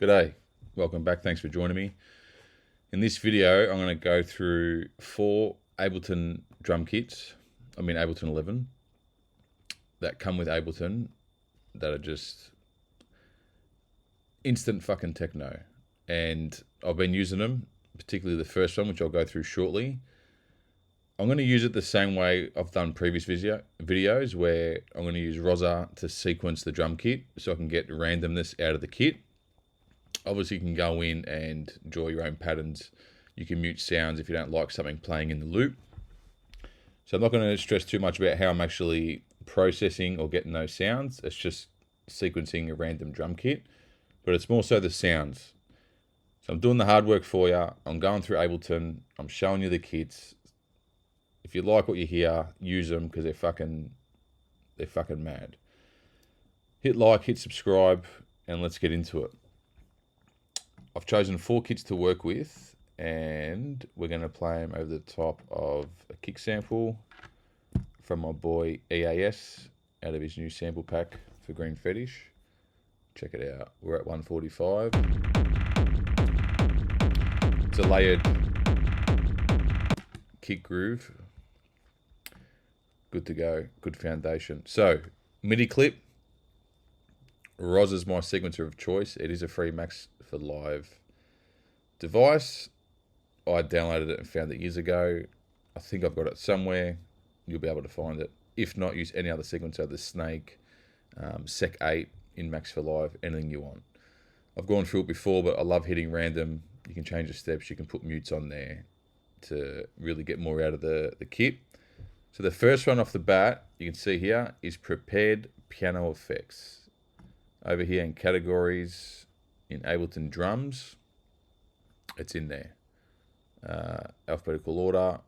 G'day, welcome back, thanks for joining me. In this video, I'm going to go through 4 Ableton drum kits, Ableton 11, that come with Ableton, that are just instant fucking techno. And I've been using them, particularly the first one, which I'll go through shortly. I'm going to use it the same way I've done previous videos, where I'm going to use Rosa to sequence the drum kit so I can get randomness out of the kit. Obviously, you can go in and draw your own patterns. You can mute sounds if you don't like something playing in the loop. So I'm not going to stress too much about how I'm actually processing or getting those sounds. It's just sequencing a random drum kit, but it's more so the sounds. So I'm doing the hard work for you. I'm going through Ableton. I'm showing you the kits. If you like what you hear, use them because they're fucking mad. Hit like, hit subscribe, and let's get into it. I've chosen 4 kits to work with, and we're going to play them over the top of a kick sample from my boy EAS out of his new sample pack for Green Fetish. Check it out. We're at 145. It's a layered kick groove. Good to go. Good foundation. So, MIDI clip. Roz is my sequencer of choice. It is a free Max for Live device. I downloaded it and found it years ago. I think I've got it somewhere. You'll be able to find it. If not, use any other sequencer, the Snake, Sec 8 in Max for Live, anything you want. I've gone through it before, but I love hitting random. You can change the steps. You can put mutes on there to really get more out of the kit. So the first one off the bat, you can see here, is Prepared Piano Effects. Over here in categories, in Ableton drums, it's in there. Alphabetical order.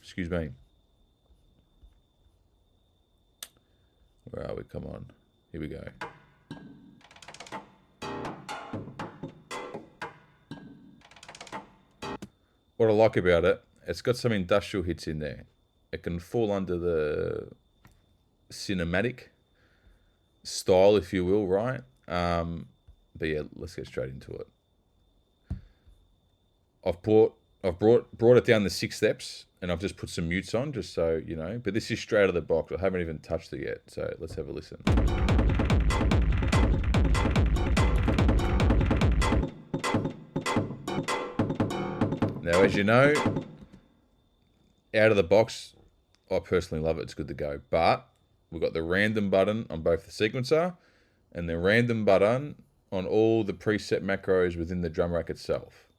Excuse me. Where are we? Come on. Here we go. What I like about it, it's got some industrial hits in there. It can fall under the cinematic style, if you will, right? But yeah, let's get straight into it. I've brought it down the 6 steps, and I've just put some mutes on, just so you know. But this is straight out of the box. I haven't even touched it yet, so let's have a listen. Now, as you know, out of the box, I personally love it. It's good to go. But we've got the random button on both the sequencer and the random button on all the preset macros within the drum rack itself.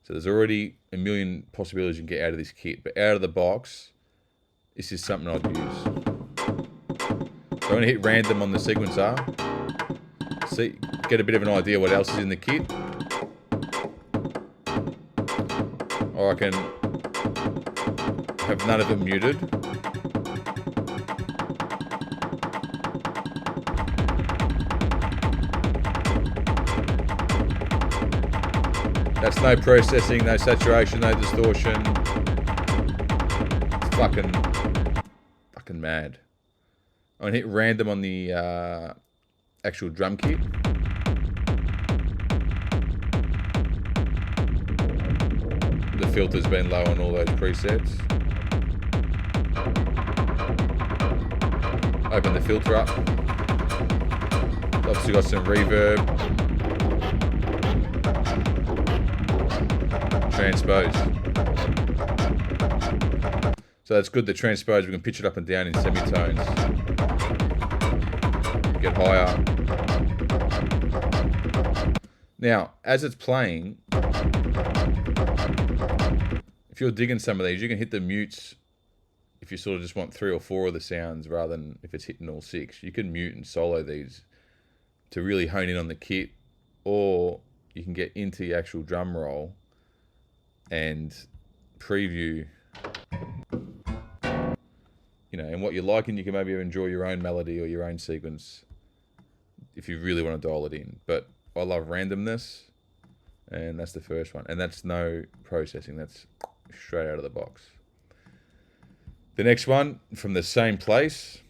So there's already a million possibilities you can get out of this kit, but out of the box, this is something I'd use. So I'm going to hit random on the sequencer, see, get a bit of an idea what else is in the kit. Or I can have none of it muted. That's no processing, no saturation, no distortion. It's fucking mad. I'm gonna hit random on the actual drum kit. The filter's been low on all those presets. Open the filter up. Obviously got some reverb. Transpose. So that's good, the transpose, we can pitch it up and down in semitones. Get higher. Now, as it's playing, if you're digging some of these, you can hit the mutes if you sort of just want 3 or 4 of the sounds rather than if it's hitting all 6. You can mute and solo these to really hone in on the kit, or you can get into the actual drum roll and preview, you know, and what you're liking. You can maybe enjoy your own melody or your own sequence if you really want to dial it in. But I love randomness, and that's the first one, and that's no processing, that's straight out of the box. The next one from the same place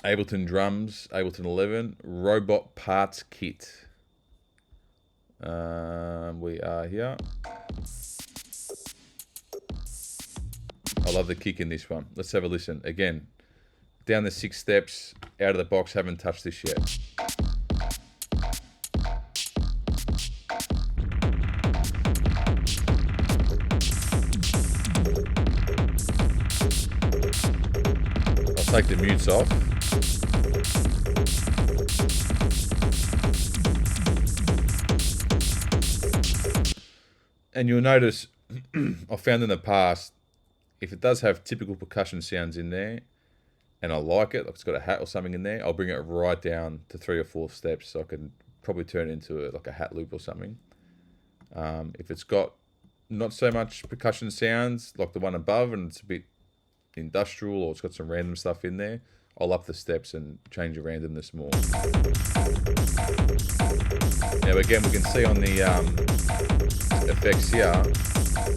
Ableton drums, Ableton 11, robot parts kit. We are here. I love the kick in this one. Let's have a listen. Again, down the 6 steps, out of the box, haven't touched this yet. I'll take the mutes off. And you'll notice, I've found in the past, if it does have typical percussion sounds in there, and I like it, like it's got a hat or something in there, I'll bring it right down to 3 or 4 steps, so I can probably turn it into like a hat loop or something. If it's got not so much percussion sounds like the one above, and it's a bit industrial, or it's got some random stuff in there, I'll up the steps and change the randomness more. Now again, we can see on the effects here,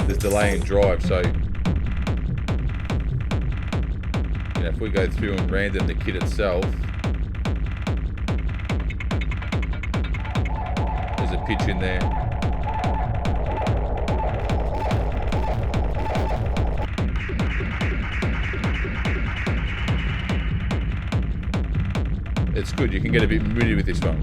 there's delay and drive, so you know, if we go through and random the kit itself, there's a pitch in there. It's good, you can get a bit moody with this one.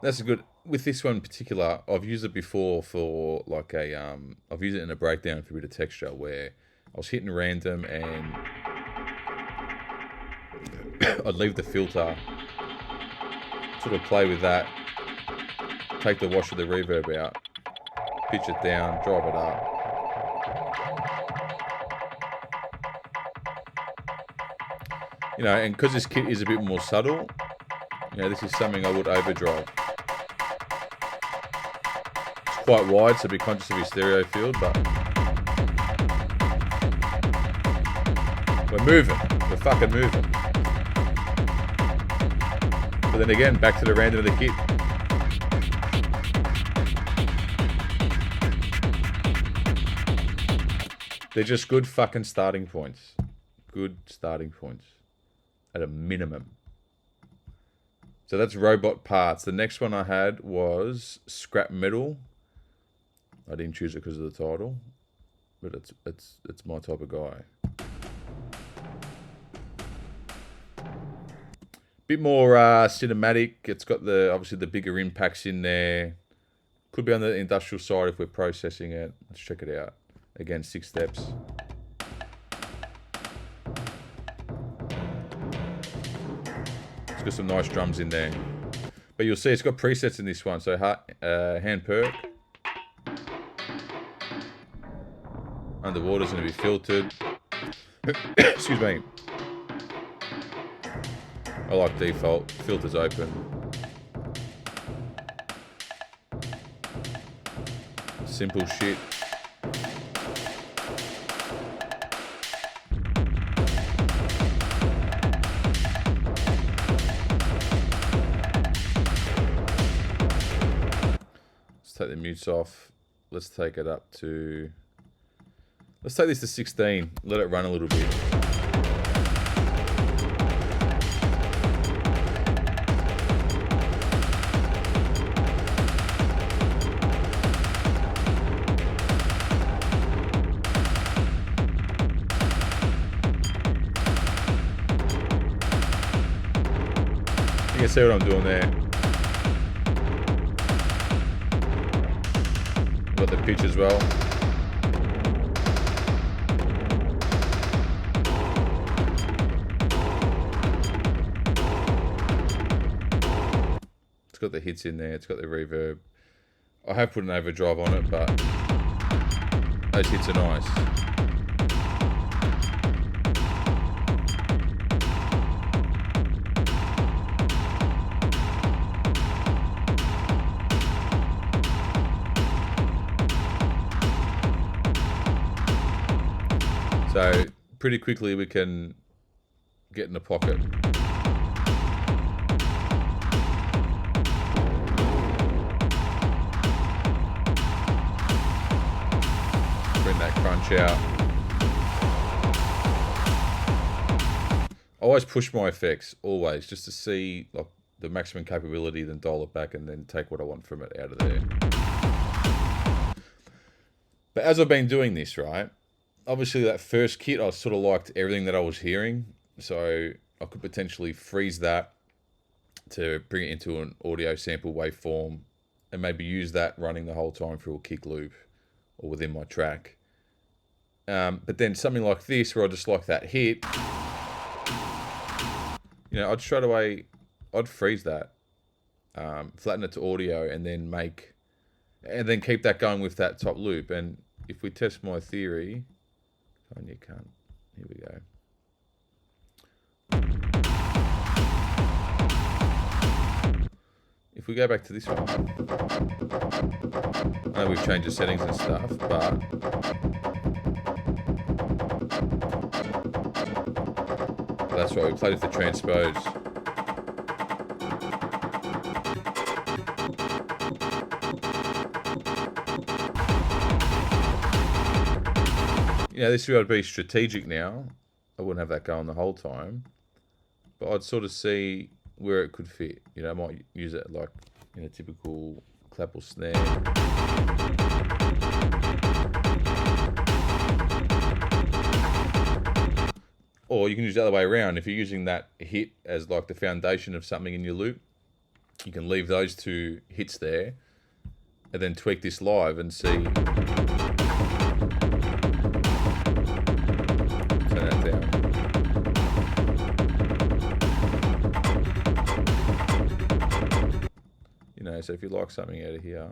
That's good. With this one in particular, I've used it before for like a, I've used it in a breakdown for a bit of texture where I was hitting random and I'd leave the filter, sort of play with that, take the wash of the reverb out, pitch it down, drive it up. You know, and because this kit is a bit more subtle, you know, this is something I would overdrive. It's quite wide, so be conscious of your stereo field, but we're moving. We're fucking moving. But then again, back to the random of the kit. They're just good fucking starting points. Good starting points. At a minimum. So that's robot parts. The next one I had was scrap metal. I didn't choose it because of the title, but it's my type of guy. Bit more cinematic. It's got the obviously the bigger impacts in there. Could be on the industrial side if we're processing it. Let's check it out. Again, 6 steps. It's got some nice drums in there. But you'll see it's got presets in this one. So hand perk. Underwater's going to be filtered. Excuse me. I like default. Filter's open. Simple shit. Take the mutes off. Let's take it up to, let's take this to 16. Let it run a little bit. You can see what I'm doing there. Got the pitch as well. It's got the hits in there, it's got the reverb. I have put an overdrive on it, but those hits are nice. So pretty quickly we can get in the pocket. Bring that crunch out. I always push my effects, always, just to see like the maximum capability, then dial it back and then take what I want from it out of there. But as I've been doing this, right, obviously that first kit, I sort of liked everything that I was hearing. So I could potentially freeze that to bring it into an audio sample waveform and maybe use that running the whole time through a kick loop or within my track. But then something like this, where I just like that hit, you know, I'd straight away, I'd freeze that, flatten it to audio, and then keep that going with that top loop. And if we test my theory, oh, you can't. Here we go. If we go back to this one, I know we've changed the settings and stuff, but that's right, we played with the transpose. You know, this would be strategic now. I wouldn't have that going the whole time, but I'd sort of see where it could fit. You know, I might use it like in a typical clap or snare. Or you can use it the other way around. If you're using that hit as like the foundation of something in your loop, you can leave those two hits there and then tweak this live and see. Turn that down. You know, so if you like something out of here,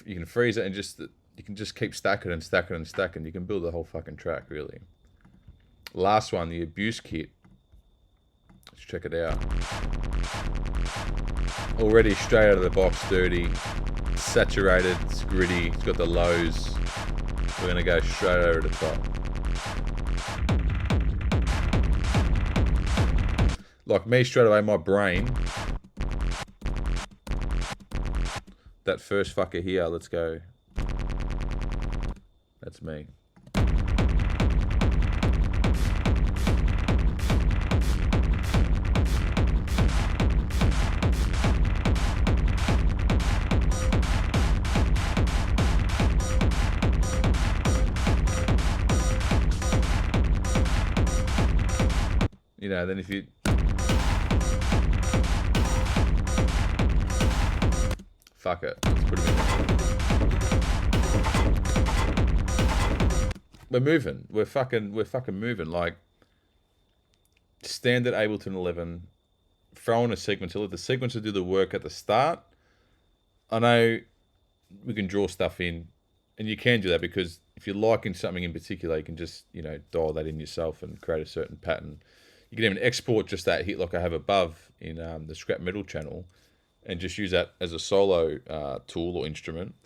you can freeze it and you can just keep stacking and stacking and stacking. You can build the whole fucking track, really. Last one, the abuse kit. Let's check it out. Already straight out of the box, dirty, saturated, it's gritty, it's got the lows. We're gonna go straight over the top. Like me, straight away, my brain. That first fucker here, let's go. That's me. You know, then if you fuck it, let's put it in. We're moving. We're fucking moving. Like standard Ableton 11, throw in a sequencer. Let the sequencer do the work at the start. I know we can draw stuff in, and you can do that because if you're liking something in particular, you can just, you know, dial that in yourself and create a certain pattern. You can even export just that hit like I have above in the scrap metal channel and just use that as a solo tool or instrument.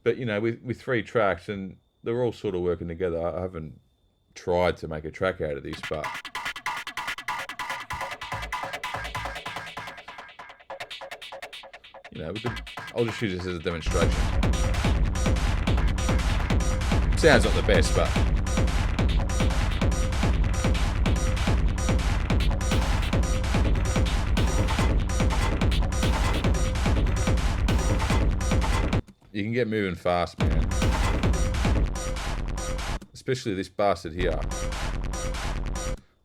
But, you know, with 3 tracks, and they're all sort of working together. I haven't tried to make a track out of this, but you know, I'll just use this as a demonstration. Sounds not the best, but you can get moving fast, man. Especially this bastard here.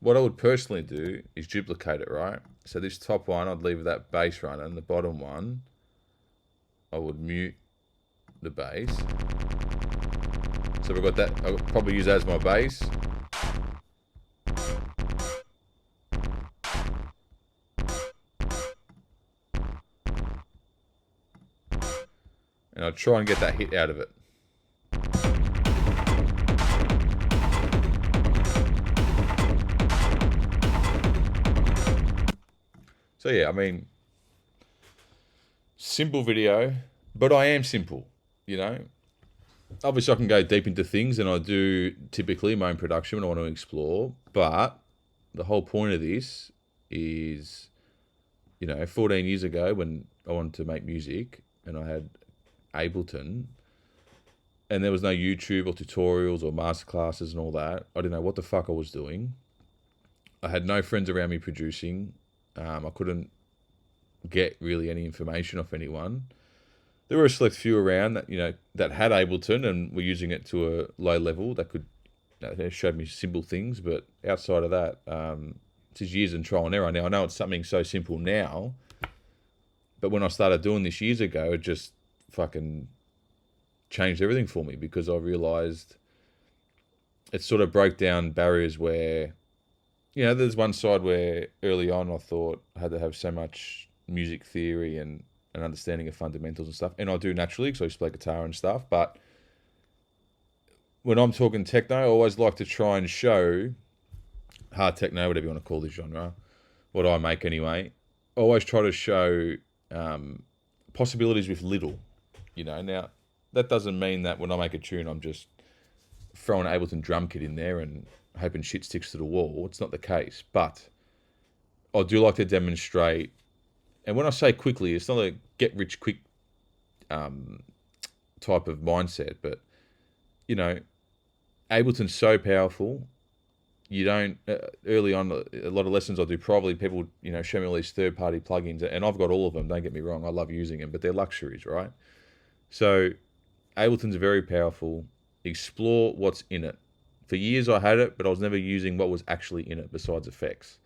What I would personally do is duplicate it, right? So this top one, I'd leave that bass running, and the bottom one, I would mute the bass. So we've got that, I'll probably use that as my bass. And I'll try and get that hit out of it. So yeah, I mean, simple video, but I am simple, you know. Obviously I can go deep into things, and I do typically my own production when I want to explore, but the whole point of this is, 14 years ago when I wanted to make music and I had Ableton and there was no YouTube or tutorials or masterclasses and all that. I didn't know what the fuck I was doing. I had no friends around me producing. I couldn't get really any information off anyone. There were a select few around that that had Ableton and were using it to a low level that could they showed me simple things, but outside of that, it's just years and trial and error. Now I know it's something so simple now, but when I started doing this years ago, it just fucking changed everything for me because I realized it sort of broke down barriers where, there's one side where early on I thought I had to have so much music theory and an understanding of fundamentals and stuff. And I do naturally because I used to play guitar and stuff. But when I'm talking techno, I always like to try and show hard techno, whatever you want to call this genre, what I make anyway. I always try to show possibilities with little, Now, that doesn't mean that when I make a tune, I'm just throwing an Ableton drum kit in there and hoping shit sticks to the wall. It's not the case. But I do like to demonstrate, and when I say quickly, it's not a get-rich-quick type of mindset, but, Ableton's so powerful. You don't, early on, a lot of lessons I do privately, people, show me all these third-party plugins, and I've got all of them, don't get me wrong, I love using them, but they're luxuries, right? So Ableton's very powerful. Explore what's in it. For years I had it, but I was never using what was actually in it besides effects.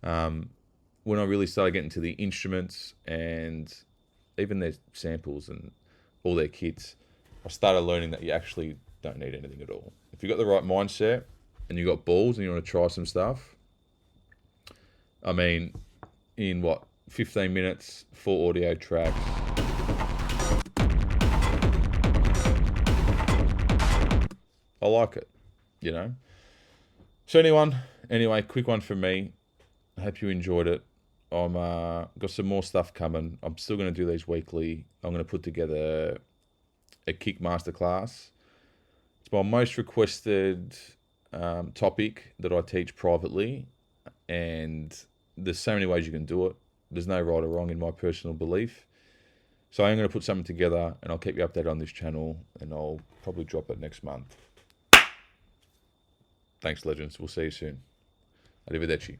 When I really started getting to the instruments and even their samples and all their kits, I started learning that you actually don't need anything at all. If you've got the right mindset and you've got balls and you want to try some stuff, I mean, in 15 minutes, 4 audio tracks. I like it, So anyway, quick one from me. I hope you enjoyed it. I'm got some more stuff coming. I'm still going to do these weekly. I'm going to put together a kick masterclass. It's my most requested topic that I teach privately, and there's so many ways you can do it. There's no right or wrong in my personal belief. So I'm going to put something together, and I'll keep you updated on this channel, and I'll probably drop it next month. Thanks, legends. We'll see you soon. Arrivederci.